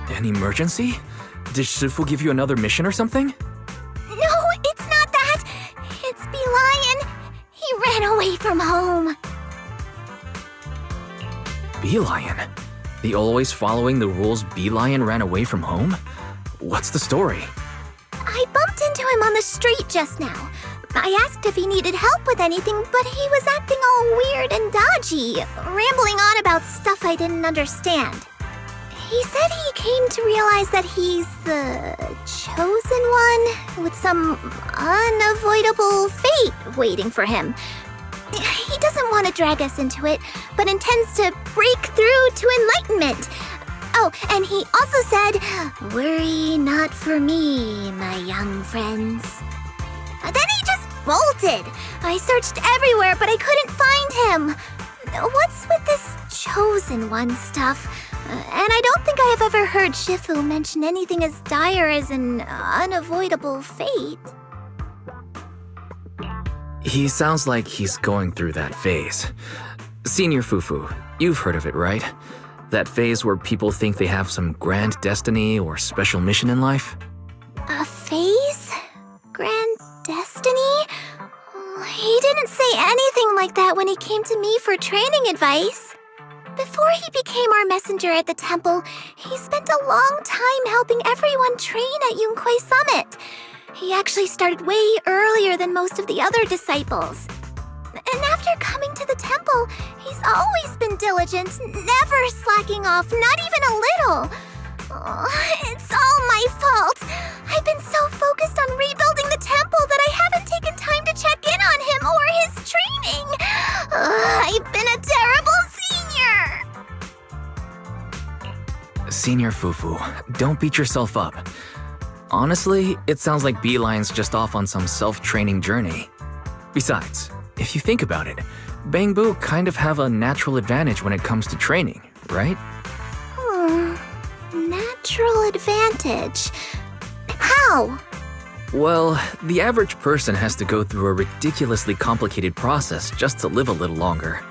An emergency? Did Shifu give you another mission or something? No, it's not that. It's Bee Lion. He ran away from home. Bee Lion? The always following the rules Bee Lion ran away from home? What's the story? I bumped into him on the street just now. I asked if he needed help with anything, but he was acting all weird and dodgy, rambling on about stuff I didn't understand. He said he came to realize that he's the chosen one with some unavoidable fate waiting for him. He doesn't want to drag us into it, but intends to break through to enlightenment. Oh, and he also said, "Worry not for me, my young friends." Then he just bolted. I searched everywhere, but I couldn't find him. What's with this chosen one stuff? And I don't think I have ever heard Shifu mention anything as dire as an unavoidable fate. He sounds like he's going through that phase. Senior Fufu, you've heard of it, right? That phase where people think they have some grand destiny or special mission in life? A phase? Grand destiny? He didn't say anything like that when he came to me for training advice. Before he became our messenger at the temple, he spent a long time helping everyone train at Yunkwei Summit. He actually started way earlier than most of the other disciples. And after coming to the temple, he's always been diligent, never slacking off, not even a little. It's all my fault. I've been so focused on rebuilding the temple that I haven't taken time to check in on him or his training. I've been a terrible senior. Senior Fufu, don't beat yourself up. Honestly, it sounds like Bee Lion's just off on some self-training journey. Besides, if you think about it, Bangboo kind of have a natural advantage when it comes to training, right? Natural advantage? How? Well, the average person has to go through a ridiculously complicated process just to live a little longer.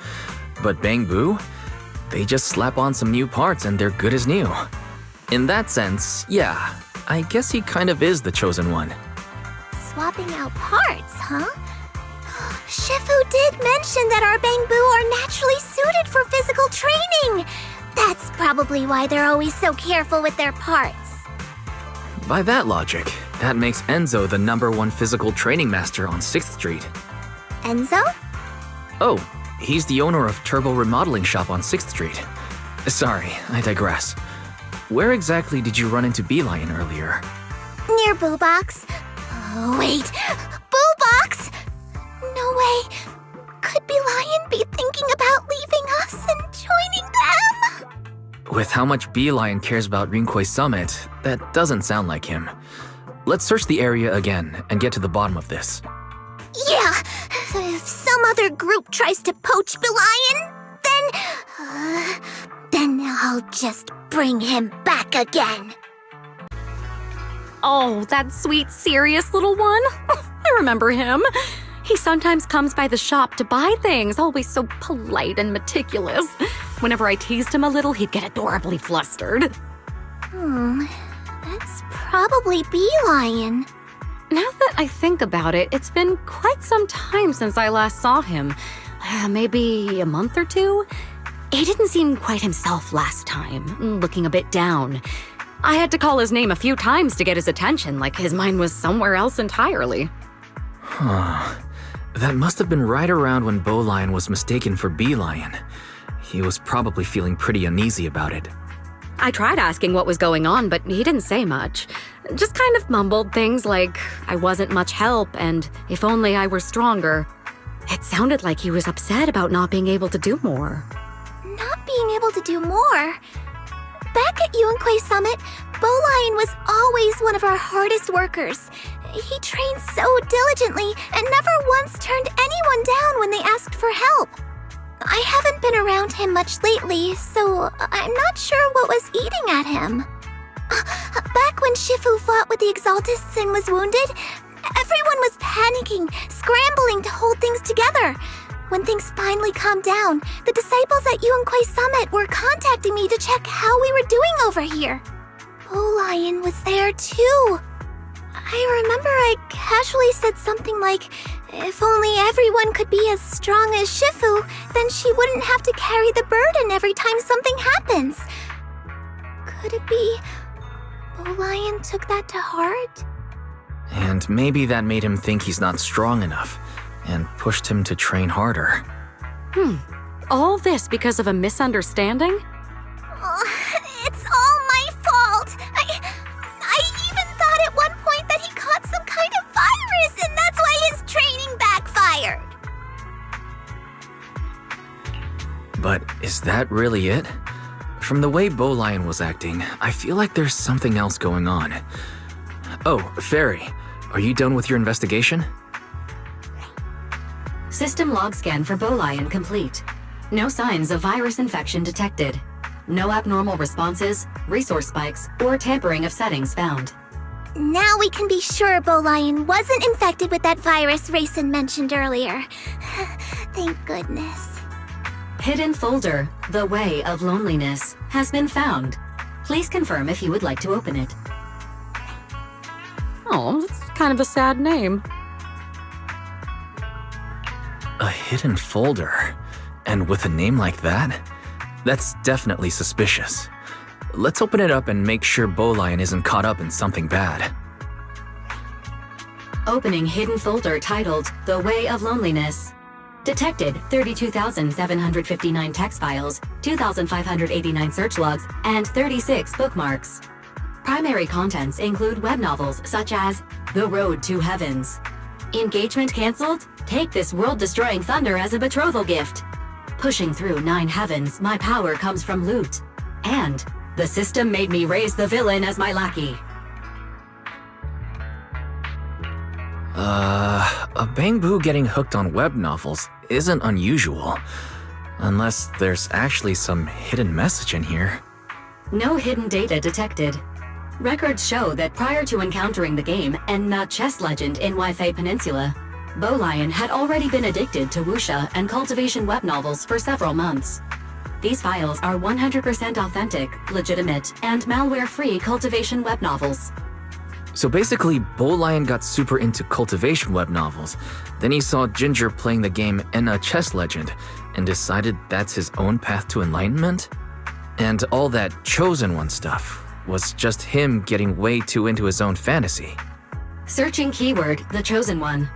But Bangboo, they just slap on some new parts and they're good as new. In that sense, yeah, I guess he kind of is the chosen one. Swapping out parts, huh? Shifu did mention that our Bangboo are naturally suited for physical training. That's probably why they're always so careful with their parts. By that logic, that makes Enzo the #1 physical training master on 6th Street. Enzo? Oh, he's the owner of Turbo Remodeling Shop on 6th Street. Sorry, I digress. Where exactly did you run into Bee Lion earlier? Near Boo Box. Oh, wait. Boo Box? No way. Could Bee Lion be thinking about leaving us and joining them? With how much Bee Lion cares about Yunkwei Summit, that doesn't sound like him. Let's search the area again and get to the bottom of this. Yeah. If some other group tries to poach Bee Lion, then I'll just bring him back again. Oh, that sweet, serious little one. I remember him. He sometimes comes by the shop to buy things, always so polite and meticulous. Whenever I teased him a little, he'd get adorably flustered. That's probably Bee Lion. Now that I think about it, it's been quite some time since I last saw him. Maybe a month or two? He didn't seem quite himself last time, looking a bit down. I had to call his name a few times to get his attention, like his mind was somewhere else entirely. Huh. That must have been right around when Bow Lion was mistaken for Bee Lion. He was probably feeling pretty uneasy about it. I tried asking what was going on, but he didn't say much. Just kind of mumbled things like, I wasn't much help, and if only I were stronger. It sounded like he was upset about not being able to do more. Not being able to do more? Back at Yunkwei Summit, Bow Lion was always one of our hardest workers. He trained so diligently and never once turned anyone down when they asked for help. I haven't been around him much lately, so I'm not sure what was eating at him. Back when Shifu fought with the Exaltists and was wounded, everyone was panicking, scrambling to hold things together. When things finally calmed down, the disciples at Yunkwei Summit were contacting me to check how we were doing over here. Lion was there too. I remember I casually said something like, if only everyone could be as strong as Shifu, then she wouldn't have to carry the burden every time something happens. Could it be Lion took that to heart? And maybe that made him think he's not strong enough, and pushed him to train harder. All this because of a misunderstanding? It's all my fault. I even thought at one point that he caught some kind of virus, and that's why his training backfired. But is that really it? From the way Lion was acting, I feel like there's something else going on. Oh, Fairy, are you done with your investigation? System log scan for Lion complete. No signs of virus infection detected. No abnormal responses, resource spikes, or tampering of settings found. Now we can be sure Lion wasn't infected with that virus Raisin mentioned earlier. Thank goodness. Hidden folder, The Way of Loneliness, has been found. Please confirm if you would like to open it. Oh, that's kind of a sad name. A hidden folder? And with a name like that? That's definitely suspicious. Let's open it up and make sure Lion isn't caught up in something bad. Opening hidden folder titled The Way of Loneliness. Detected 32,759 text files, 2,589 search logs, and 36 bookmarks. Primary contents include web novels such as The Road to Heavens. Engagement cancelled? Take this world-destroying thunder as a betrothal gift. Pushing through 9 heavens, my power comes from loot. And the system made me raise the villain as my lackey. A Bangboo getting hooked on web novels isn't unusual. Unless there's actually some hidden message in here. No hidden data detected. Records show that prior to encountering the game and a chess legend in Waifei Peninsula, Lion had already been addicted to wuxia and cultivation web novels for several months. These files are 100% authentic, legitimate, and malware-free cultivation web novels. So basically, Lion got super into cultivation web novels. Then he saw Ginger playing the game Enna Chess Legend and decided that's his own path to enlightenment? And all that Chosen One stuff was just him getting way too into his own fantasy. Searching keyword, The Chosen One.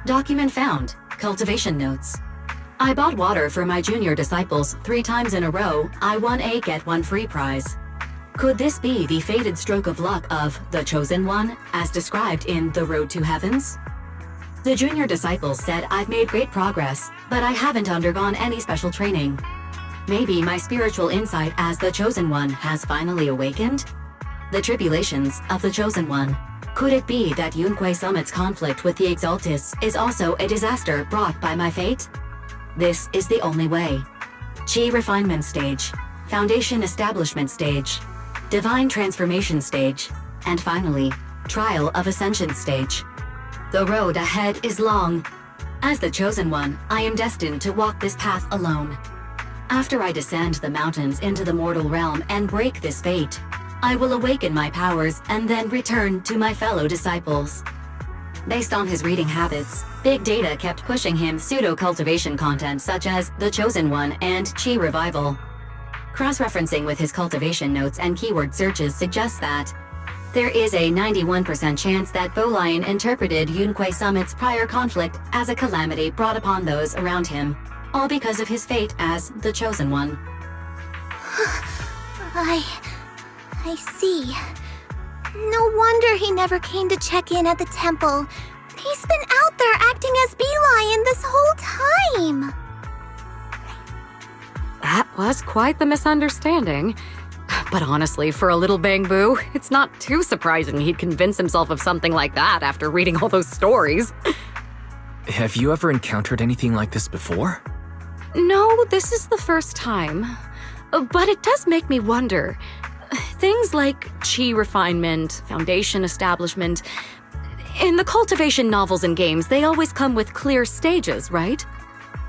Document found, cultivation notes. I bought water for my junior disciples 3 times in a row. I won a get one free prize. Could this be the fated stroke of luck of The Chosen One, as described in The Road to Heavens? The junior disciples said I've made great progress, but I haven't undergone any special training. Maybe my spiritual insight as The Chosen One has finally awakened? The tribulations of The Chosen One. Could it be that Yunquei Summit's conflict with the Exaltists is also a disaster brought by my fate? This is the only way. Chi Refinement Stage, Foundation Establishment Stage, Divine Transformation Stage, and finally, Trial of Ascension Stage. The road ahead is long. As the Chosen One, I am destined to walk this path alone. After I descend the mountains into the mortal realm and break this fate, I will awaken my powers and then return to my fellow disciples. Based on his reading habits, Big Data kept pushing him pseudo-cultivation content such as The Chosen One and Chi Revival. Cross-referencing with his cultivation notes and keyword searches suggests that there is a 91% chance that Lion interpreted Yunquei Summit's prior conflict as a calamity brought upon those around him, all because of his fate as the Chosen One. I see. No wonder he never came to check in at the temple. He's been out there acting as Lion this whole time. That was quite the misunderstanding. But honestly, for a little Bangboo, it's not too surprising he'd convince himself of something like that after reading all those stories. Have you ever encountered anything like this before? No, this is the first time. But it does make me wonder. Things like chi refinement, foundation establishment. In the cultivation novels and games, they always come with clear stages, right?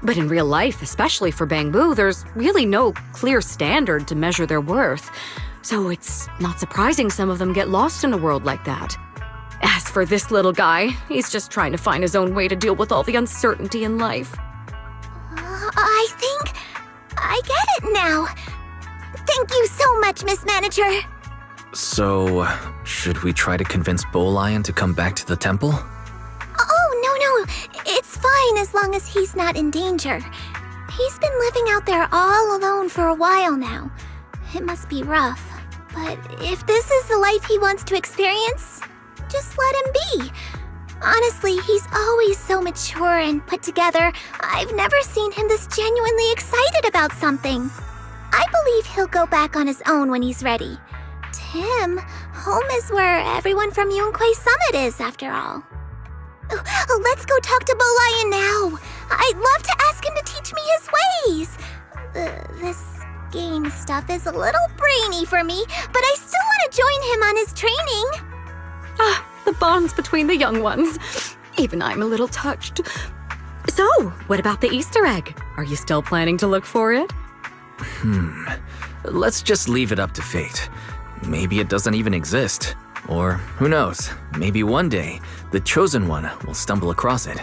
But in real life, especially for Bangboo, there's really no clear standard to measure their worth. So it's not surprising some of them get lost in a world like that. As for this little guy, he's just trying to find his own way to deal with all the uncertainty in life. I think I get it now. Thank you so much, Miss Manager. So, should we try to convince Bowlion to come back to the temple? Oh, no. It's fine as long as he's not in danger. He's been living out there all alone for a while now. It must be rough. But if this is the life he wants to experience, just let him be. Honestly, he's always so mature and put together. I've never seen him this genuinely excited about something. I believe he'll go back on his own when he's ready. To him, home is where everyone from Yunquay Summit is, after all. Let's go talk to Bowlion now. I'd love to ask him to teach me his ways. This game stuff is a little brainy for me, but I still want to join him on his training. Ah, the bonds between the young ones. Even I'm a little touched. So, what about the Easter egg? Are you still planning to look for it? Let's just leave it up to fate. Maybe it doesn't even exist. Or, who knows, maybe one day, the Chosen One will stumble across it.